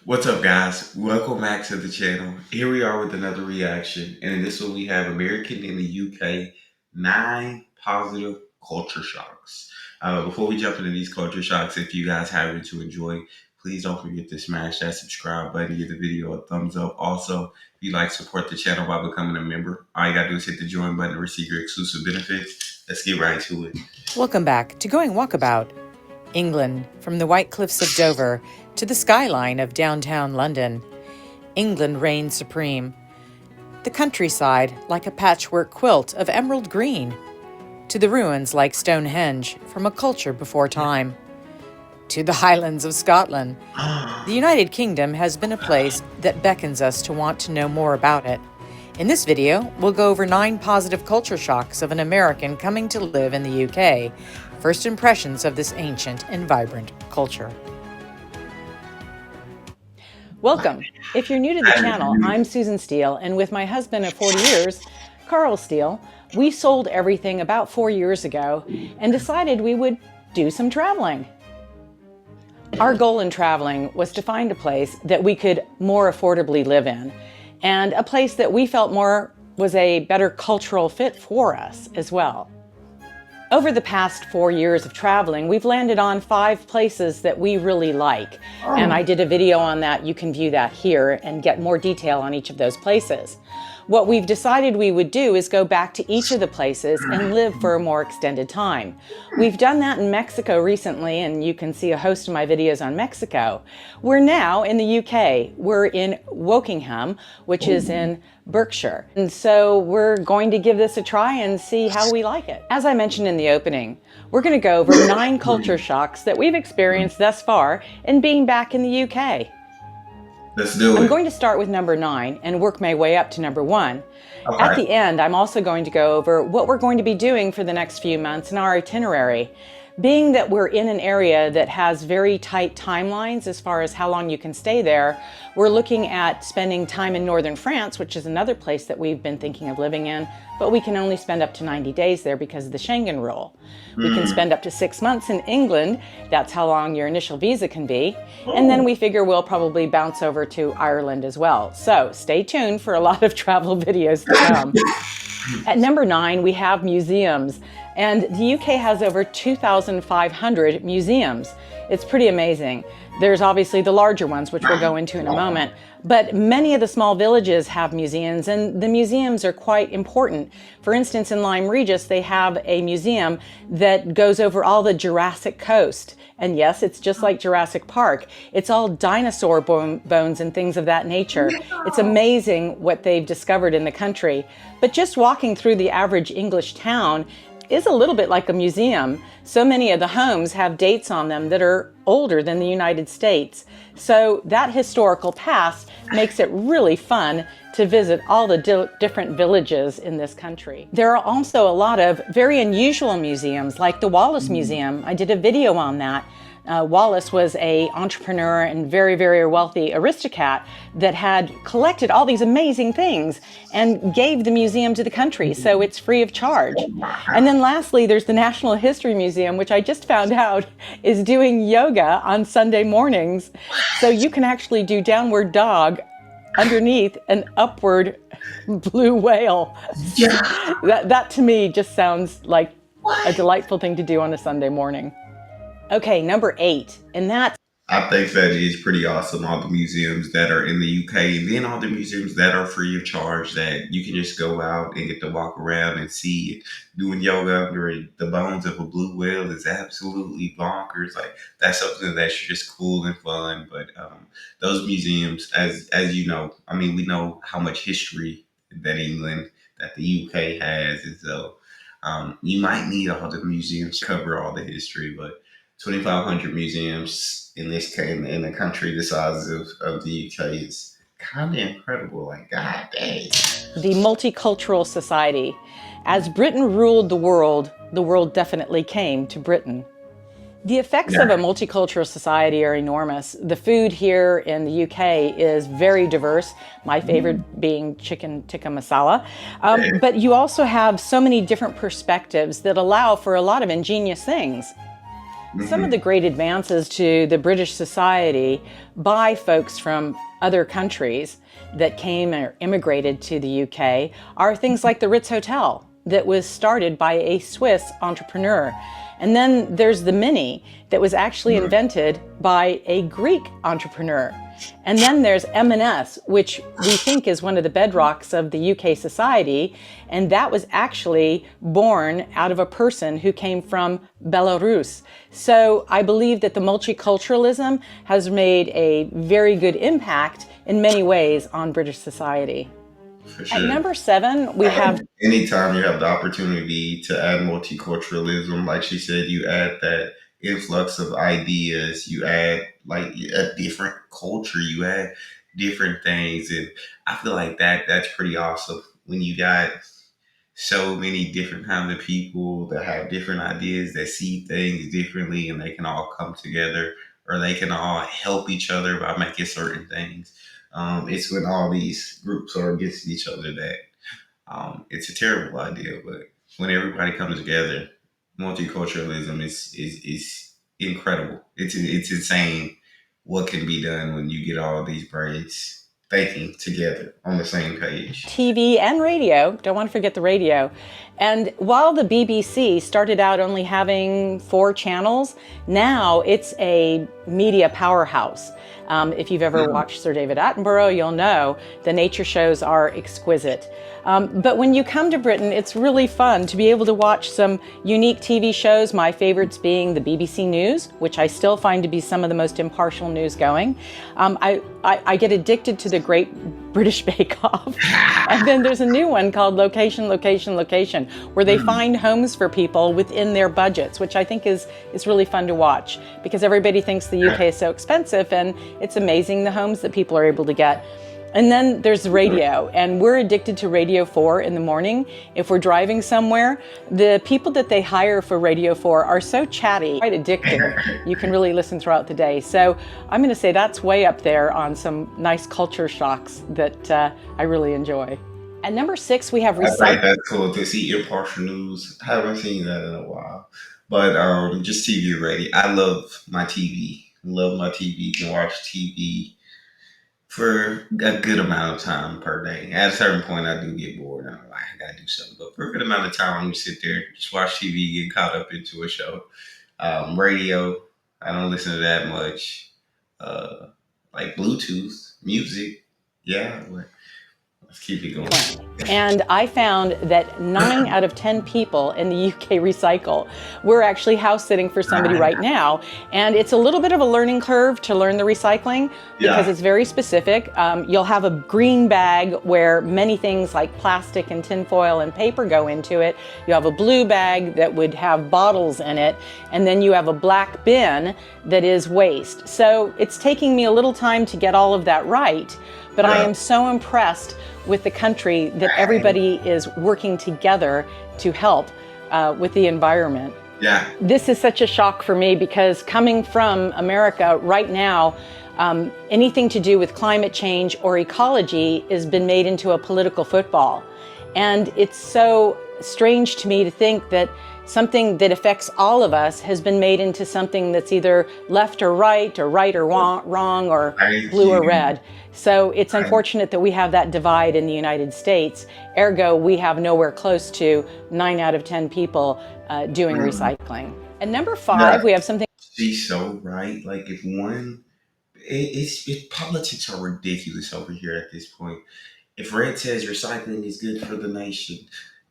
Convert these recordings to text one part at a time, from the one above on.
What's up, guys? Welcome back to the channel. Here we are with another reaction, and in this one we have American in the UK, 9 positive culture shocks. Before we jump into these culture shocks, if you guys have it to enjoy, please don't forget to smash that subscribe button, give the video a thumbs up. Also, if you'd like to support the channel by becoming a member, all you gotta do is hit the join button to receive your exclusive benefits. Let's get right to it. Welcome back to Going Walkabout. England, from the white cliffs of Dover to the skyline of downtown London. England reigns supreme. The countryside like a patchwork quilt of emerald green, to the ruins like Stonehenge from a culture before time, to the Highlands of Scotland. The United Kingdom has been a place that beckons us to want to know more about it. In this video, we'll go over 9 positive culture shocks of an American coming to live in the UK. First impressions of this ancient and vibrant culture. Welcome. If you're new to the channel, I'm Susan Steele, and with my husband of 40 years, Carl Steele, we sold everything about 4 years ago and decided we would do some traveling. Our goal in traveling was to find a place that we could more affordably live in, and a place that we felt more was a better cultural fit for us as well. Over the past 4 years of traveling, we've landed on 5 places that we really like. And I did a video on that. You can view that here and get more detail on each of those places. What we've decided we would do is go back to each of the places and live for a more extended time. We've done that in Mexico recently, and you can see a host of my videos on Mexico. We're now in the UK. We're in Wokingham, which is in Berkshire. And so we're going to give this a try and see how we like it. As I mentioned in the opening, we're going to go over 9 culture shocks that we've experienced thus far in being back in the UK. Let's do it. I'm going to start with number 9 and work my way up to number 1. Okay. At the end, I'm also going to go over what we're going to be doing for the next few months in our itinerary. Being that we're in an area that has very tight timelines as far as how long you can stay there, we're looking at spending time in northern France, which is another place that we've been thinking of living in, but we can only spend up to 90 days there because of the Schengen rule. We can spend up to 6 months in England. That's how long your initial visa can be. And then we figure we'll probably bounce over to Ireland as well. So stay tuned for a lot of travel videos to come. At number 9, we have museums. And the UK has over 2,500 museums. It's pretty amazing. There's obviously the larger ones, which we'll go into in a moment, but many of the small villages have museums, and the museums are quite important. For instance, in Lyme Regis, they have a museum that goes over all the Jurassic coast. And yes, it's just like Jurassic Park. It's all dinosaur bones and things of that nature. It's amazing what they've discovered in the country. But just walking through the average English town is a little bit like a museum. So many of the homes have dates on them that are older than the United States. So that historical past makes it really fun to visit all the different villages in this country. There are also a lot of very unusual museums, like the Wallace Museum. I did a video on that. Wallace was an entrepreneur and very, very wealthy aristocrat that had collected all these amazing things and gave the museum to the country, so it's free of charge. And then lastly, there's the National History Museum, which I just found out is doing yoga on Sunday mornings. So you can actually do downward dog underneath an upward blue whale. Yeah. That to me just sounds like a delightful thing to do on a Sunday morning. Okay, number 8, and that's... I think that is pretty awesome. All the museums that are in the UK, and then all the museums that are free of charge that you can just go out and get to walk around and see. Doing yoga under the bones of a blue whale is absolutely bonkers. Like, that's something that's just cool and fun. But those museums, as you know, I mean, we know how much history that that the UK has, and so you might need all the museums to cover all the history, but 2,500 museums in this in a country the size of the UK is kind of incredible. Like, god dang. The multicultural society. As Britain ruled the world definitely came to Britain. The effects of a multicultural society are enormous. The food here in the UK is very diverse, my favorite being chicken tikka masala. But you also have so many different perspectives that allow for a lot of ingenious things. Some of Hmm. the great advances to the British society by folks from other countries that came or immigrated to the UK are things like the Ritz Hotel that was started by a Swiss entrepreneur. And then there's the Mini that was actually invented by a Greek entrepreneur. And then there's M&S, which we think is one of the bedrocks of the UK society. And that was actually born out of a person who came from Belarus. So I believe that the multiculturalism has made a very good impact in many ways on British society. For At sure. number 7, we have Anytime you have the opportunity to add multiculturalism, like she said, you add that influx of ideas, you add like a different culture, you add different things, and I feel like that's pretty awesome when you got so many different kinds of people that have different ideas that see things differently, and they can all come together or they can all help each other by making certain things. It's when all these groups are against each other that it's a terrible idea, but when everybody comes together, multiculturalism is incredible. It's insane what can be done when you get all these brains thinking together on the same page. TV and radio. Don't want to forget the radio. And while the BBC started out only having 4 channels, now it's a media powerhouse. If you've ever Mm. watched Sir David Attenborough, you'll know the nature shows are exquisite. But when you come to Britain, it's really fun to be able to watch some unique TV shows, my favorites being the BBC News, which I still find to be some of the most impartial news going. I get addicted to the Great British Bake Off. And then there's a new one called Location, Location, Location, where they find homes for people within their budgets, which I think is really fun to watch because everybody thinks the UK is so expensive, and it's amazing the homes that people are able to get. And then there's radio, and we're addicted to Radio 4 in the morning. If we're driving somewhere, the people that they hire for Radio 4 are so chatty, quite addicting. You can really listen throughout the day. So I'm going to say that's way up there on some nice culture shocks that I really enjoy. At number 6, we have I think recycling. that's cool to see impartial news. I haven't seen that in a while, but just TV ready. I love my TV. Love my TV. Can watch TV for a good amount of time per day. At a certain point, I do get bored. I'm like, I gotta do something. But for a good amount of time, I'm just sit there, just watch TV, get caught up into a show. Radio, I don't listen to that much. Uh, like Bluetooth music, yeah. But let's keep it going. And I found that 9 out of 10 people in the UK recycle. We're actually house sitting for somebody right now. And it's a little bit of a learning curve to learn the recycling because Yeah, it's very specific. You'll have a green bag where many things like plastic and tinfoil and paper go into it. You have a blue bag that would have bottles in it. And then you have a black bin that is waste. So it's taking me a little time to get all of that right. But I yeah. am so impressed with the country that everybody is working together to help with the environment. Yeah, This is such a shock for me because coming from America right now, anything to do with climate change or ecology has been made into a political football. And it's so strange to me to think that something that affects all of us has been made into something that's either left or right or wrong or thank blue or you. red. So it's Thank unfortunate that we have that divide in the United States. Ergo, we have nowhere close to 9 out of 10 people doing you. recycling. And number Yeah, 5, we have something. she's so right. Like if one, politics are ridiculous over here at this point. If Red says recycling is good for the nation,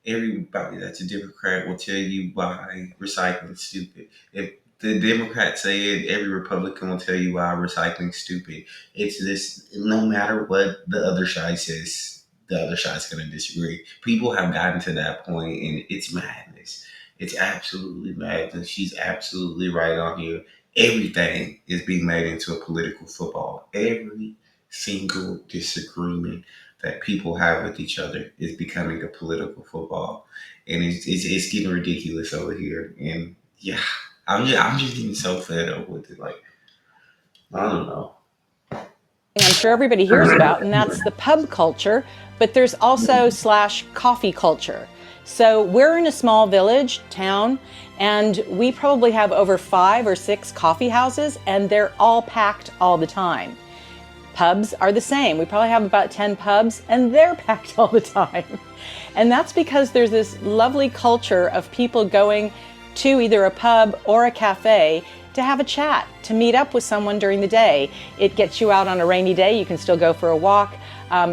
everybody that's a Democrat will tell you why recycling is stupid. If the Democrats say it, every Republican will tell you why recycling is stupid. It's this, no matter what the other side says, the other side's going to disagree. People have gotten to that point, and it's madness. It's absolutely madness. She's absolutely right on here. Everything is being made into a political football. Every single disagreement that people have with each other is becoming a political football, and it's getting ridiculous over here. And yeah, I'm just getting so fed up with it. Like I don't know. I'm sure everybody hears about, and that's the pub culture, but there's also slash coffee culture. So we're in a small village, town, and we probably have over 5 or 6 coffee houses, and they're all packed all the time. Pubs are the same. We probably have about 10 pubs, and they're packed all the time. And that's because there's this lovely culture of people going to either a pub or a cafe to have a chat, to meet up with someone during the day. It gets you out on a rainy day. You can still go for a walk.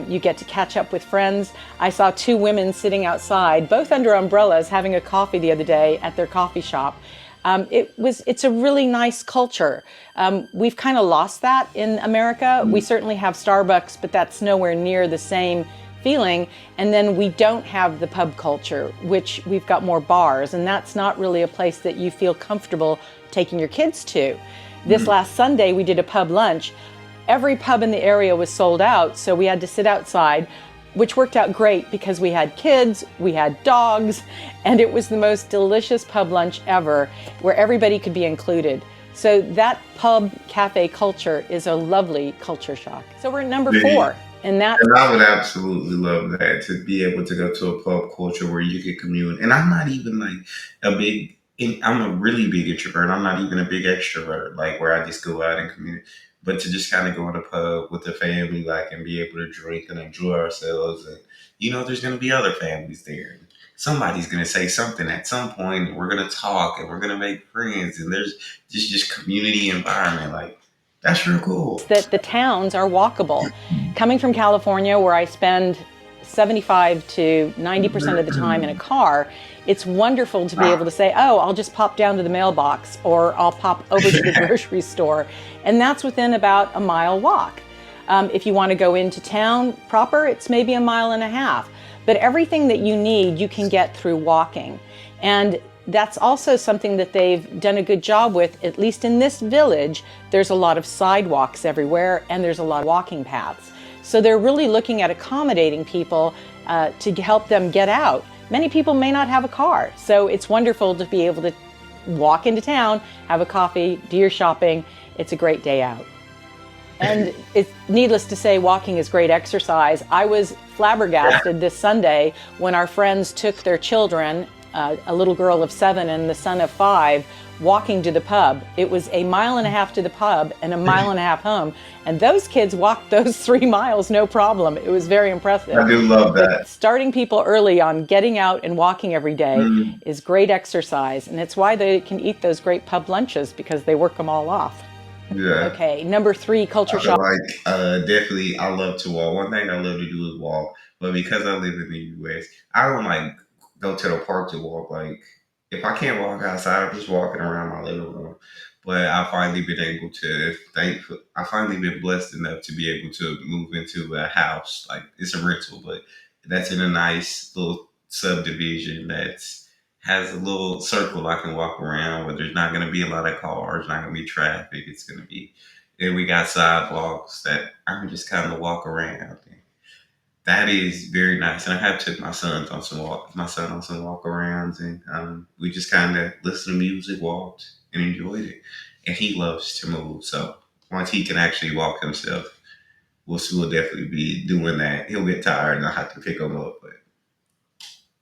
You get to catch up with friends. I saw 2 women sitting outside, both under umbrellas, having a coffee the other day at their coffee shop. It's a really nice culture. We've kind of lost that in America. We certainly have Starbucks, but that's nowhere near the same feeling. And then we don't have the pub culture, which we've got more bars, and that's not really a place that you feel comfortable taking your kids to. This last Sunday, we did a pub lunch. Every pub in the area was sold out, so we had to sit outside, which worked out great because we had kids, we had dogs, and it was the most delicious pub lunch ever, where everybody could be included. So that pub cafe culture is a lovely culture shock. So we're at number 4. And I would absolutely love that, to be able to go to a pub culture where you can commune. And I'm not even like I'm a really big introvert. I'm not even a big extrovert, like where I just go out and commune. But to just kind of go in a pub with the family, like, and be able to drink and enjoy ourselves. And, there's going to be other families there. Somebody's going to say something at some point, and we're going to talk and we're going to make friends. And there's just community environment. Like, that's real cool. That the towns are walkable. Coming from California, where I spend 75 to 90% of the time in a car, it's wonderful to be able to say, oh, I'll just pop down to the mailbox, or I'll pop over to the grocery store. And that's within about a mile walk. If you want to go into town proper, it's maybe a mile and a half. But everything that you need, you can get through walking. And that's also something that they've done a good job with, at least in this village. There's a lot of sidewalks everywhere, and there's a lot of walking paths. So they're really looking at accommodating people to help them get out. Many people may not have a car, so it's wonderful to be able to walk into town, have a coffee, do your shopping. It's a great day out. And it's needless to say, walking is great exercise. I was flabbergasted this Sunday when our friends took their children, a little girl of 7 and the son of 5, walking to the pub. It was a mile and a half to the pub and a mile and a half home. And those kids walked those 3 miles, no problem. It was very impressive. I do love that. But starting people early on getting out and walking every day is great exercise. And it's why they can eat those great pub lunches, because they work them all off. Yeah. Okay, number 3, culture shock. Definitely, I love to walk. One thing I love to do is walk. But because I live in the U.S., I don't like go to the park to walk. Like, if I can't walk outside, I'm just walking around my living room. But I finally been blessed enough to be able to move into a house. Like, it's a rental, but that's in a nice little subdivision that has a little circle I can walk around, where there's not going to be a lot of cars, not going to be traffic. It's going to be, and we got sidewalks that I can just kind of walk around. That is very nice. And I have took my son on some walk arounds, and we just kind of listened to music, walked, and enjoyed it. And he loves to move, so once he can actually walk himself, we'll definitely be doing that. He'll get tired, and I'll have to pick him up, but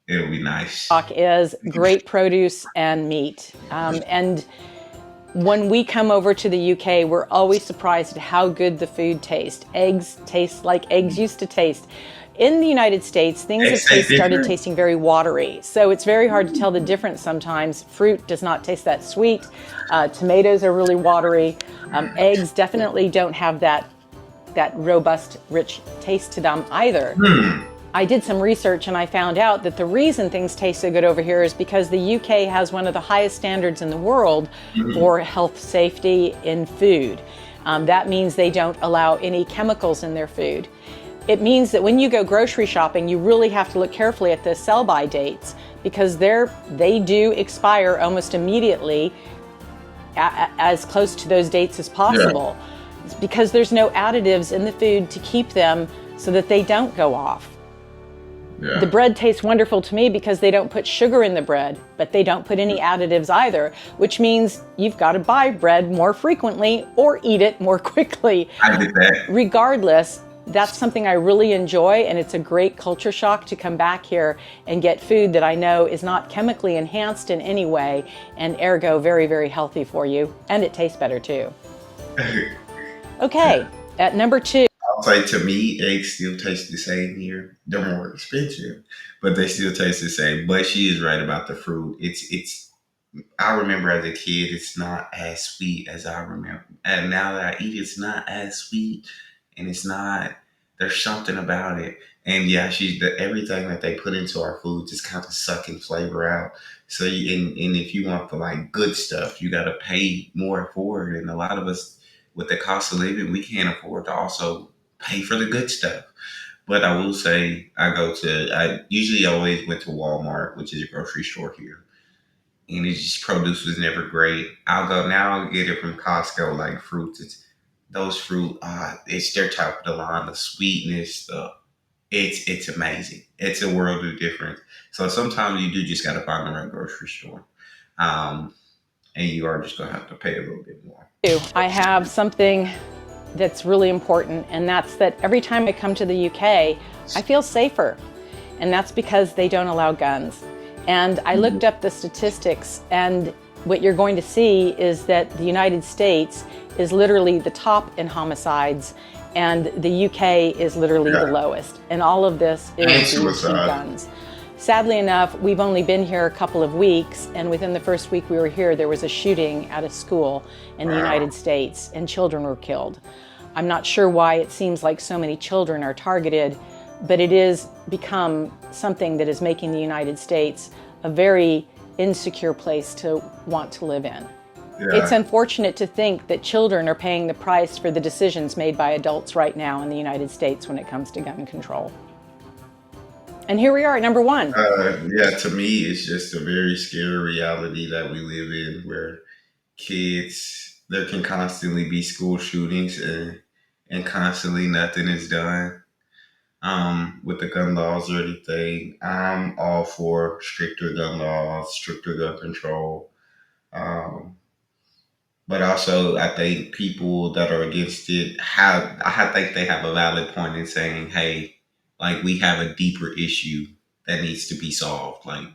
it'll be nice. Stock is great produce and meat. And when we come over to the UK, we're always surprised at how good the food tastes. Eggs taste like eggs used to taste. In the United States, things have started tasting very watery. So it's very hard to tell the difference sometimes. Fruit does not taste that sweet. Tomatoes are really watery. Eggs definitely don't have that robust, rich taste to them either. I did some research and I found out that the reason things taste so good over here is because the UK has one of the highest standards in the world for health safety in food. That means they don't allow any chemicals in their food. It means that when you go grocery shopping, you really have to look carefully at the sell-by dates, because they do expire almost immediately, as close to those dates as possible. It's because there's no additives in the food to keep them so that they don't go off. The bread tastes wonderful to me because they don't put sugar in the bread, but they don't put any additives either, which means you've got to buy bread more frequently or eat it more quickly. I get that. Regardless, That's something I really enjoy, and it's a great culture shock to come back here and get food that I know is not chemically enhanced in any way, and ergo very, very healthy for you, and it tastes better too. Okay, at number 2. I'll say, to me, eggs still taste the same here. They're more expensive, but they still taste the same. But she is right about the fruit. It's. I remember as a kid, it's not as sweet as I remember. And now that I eat it, it's not as sweet, and it's not. There's something about it. And yeah, everything that they put into our food just kind of sucking flavor out. So and if you want the like good stuff, you got to pay more for it. And a lot of us, with the cost of living, we can't afford to also pay for the good stuff. But I will say, I usually always went to Walmart, which is a grocery store here, and it's just produce was never great. I'll get it from Costco, like fruits. Those fruit, it's their top of the line. The sweetness, it's amazing. It's a world of difference. So sometimes you do just got to find the right grocery store, um, and you are just gonna have to pay a little bit more. I have something that's really important, and that's that every time I come to the UK, I feel safer. And that's because they don't allow guns. And I looked up the statistics, and what you're going to see is that the United States is literally the top in homicides, and the UK is literally the lowest. And all of this is due to guns. Sadly enough, we've only been here a couple of weeks, and within the first week we were here, there was a shooting at a school in the United States, and children were killed. I'm not sure why it seems like so many children are targeted, but it is become something that is making the United States a very insecure place to want to live in. Yeah. It's unfortunate to think that children are paying the price for the decisions made by adults right now in the United States when it comes to gun control. And here we are at number 1. Yeah, to me, it's just a very scary reality that we live in, where there can constantly be school shootings, and constantly nothing is done with the gun laws or anything. I'm all for stricter gun laws, stricter gun control. Um, but also, I think people that are against it I think they have a valid point in saying, hey, like, we have a deeper issue that needs to be solved. Like,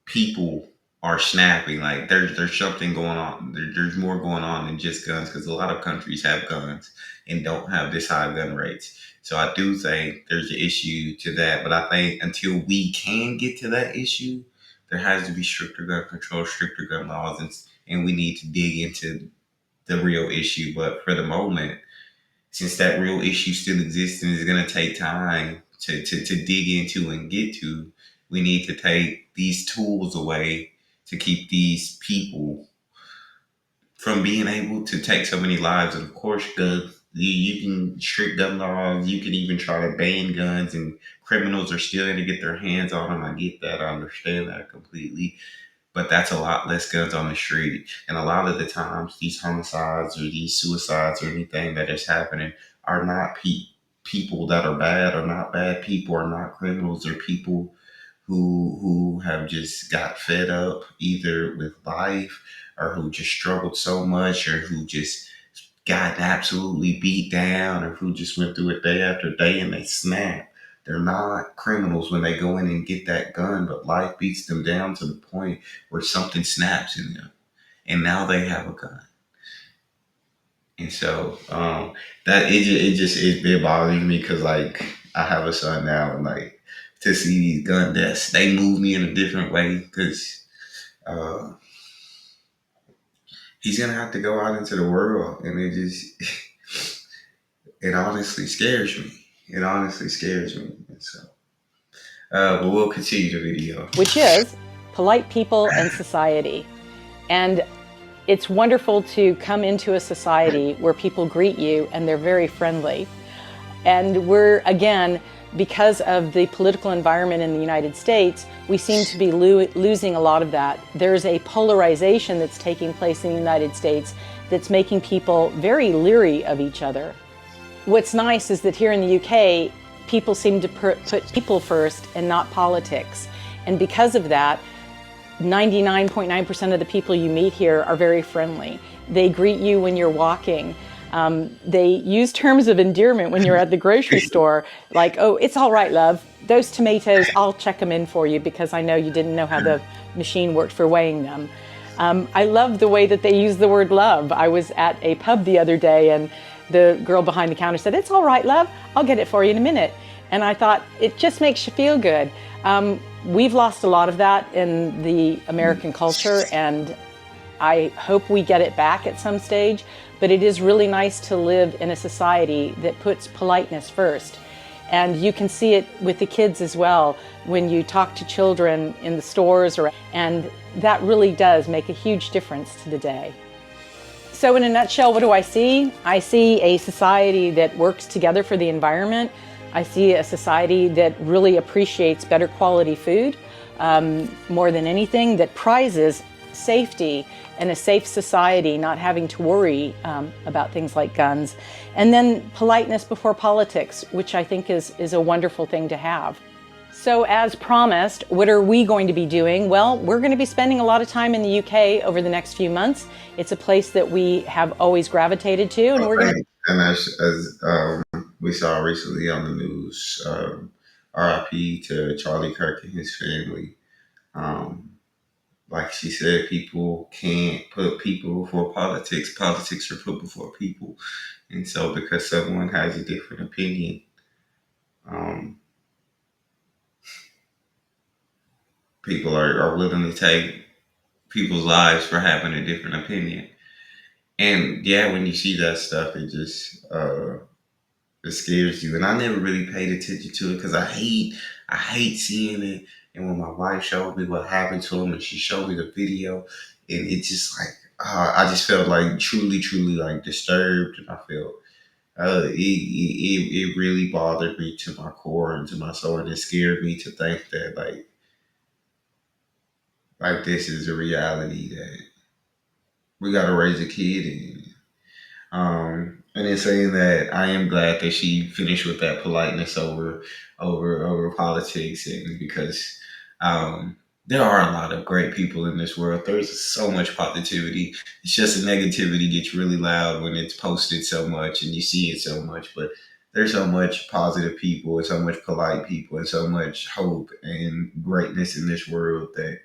people are snapping. Like, there's something going on. There's more going on than just guns, because a lot of countries have guns and don't have this high gun rates. So I do think there's an issue to that. But I think until we can get to that issue, there has to be stricter gun control, stricter gun laws, and we need to dig into the real issue. But for the moment, since that real issue still exists and is going to take time to dig into and get to, we need to take these tools away to keep these people from being able to take so many lives. And of course, you can strict gun laws, you can even try to ban guns, and criminals are still going to get their hands on them. I get that. I understand that completely. But that's a lot less guns on the street. And a lot of the times, these homicides or these suicides or anything that is happening are not people that are bad, or not bad people, or not criminals, or people who have just got fed up either with life, or who just struggled so much, or who just got absolutely beat down, or who just went through it day after day and they snap. They're not criminals when they go in and get that gun, but life beats them down to the point where something snaps in them, and now they have a gun. And so that it bothers me, because like, I have a son now, and like, to see these gun deaths, they move me in a different way, because uh, he's gonna have to go out into the world, and it honestly scares me. It honestly scares me. And so, but we'll continue the video, which is polite people and society. And it's wonderful to come into a society where people greet you and they're very friendly. And we're, again, because of the political environment in the United States, we seem to be losing a lot of that. There's a polarization that's taking place in the United States that's making people very leery of each other. What's nice is that here in the UK, people seem to put people first and not politics. And because of that, 99.9% of the people you meet here are very friendly. They greet you when you're walking. They use terms of endearment when you're at the grocery store, like, oh, it's all right, love. Those tomatoes, I'll check them in for you because I know you didn't know how the machine worked for weighing them. I love the way that they use the word love. I was at a pub the other day and the girl behind the counter said, it's all right, love. I'll get it for you in a minute. And I thought, it just makes you feel good. We've lost a lot of that in the American culture, and I hope we get it back at some stage, but it is really nice to live in a society that puts politeness first. And you can see it with the kids as well when you talk to children in the stores, and that really does make a huge difference to the day. So in a nutshell, what do I see? I see a society that works together for the environment. I see a society that really appreciates better quality food, more than anything, that prizes safety and a safe society, not having to worry about things like guns. And then politeness before politics, which I think is a wonderful thing to have. So as promised, what are we going to be doing? Well, we're going to be spending a lot of time in the UK over the next few months. It's a place that we have always gravitated to, and we're going to... And as we saw recently on the news, RIP to Charlie Kirk and his family. Um, like she said, people can't put people before politics. Politics are put before people. And so, because someone has a different opinion, um, people are willing to take people's lives for having a different opinion. And yeah, when you see that stuff, it scares you. And I never really paid attention to it because I hate seeing it. And when my wife showed me what happened to him, and she showed me the video, and it just like I just felt like truly like disturbed, and I felt it really bothered me to my core and to my soul, and it scared me to think that like this is a reality that we got to raise a kid in. And in saying that, I am glad that she finished with that politeness over politics, and because um, there are a lot of great people in this world. There's so much positivity. It's just the negativity gets really loud when it's posted so much and you see it so much. But there's so much positive people and so much polite people and so much hope and greatness in this world that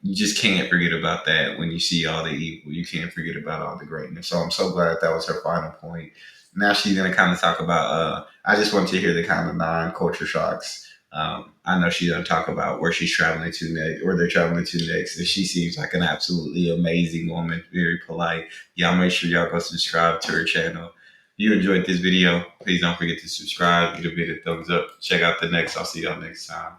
you just can't forget about that when you see all the evil. You can't forget about all the greatness. So I'm so glad that was her final point. Now she's going to kind of talk about, I just want to hear the kind of non-culture shocks. I know she's going to talk about where she's traveling to next, where they're traveling to next. And she seems like an absolutely amazing woman, very polite. Y'all make sure y'all go subscribe to her channel. If you enjoyed this video, please don't forget to subscribe, give it a thumbs up. Check out the next. I'll see y'all next time.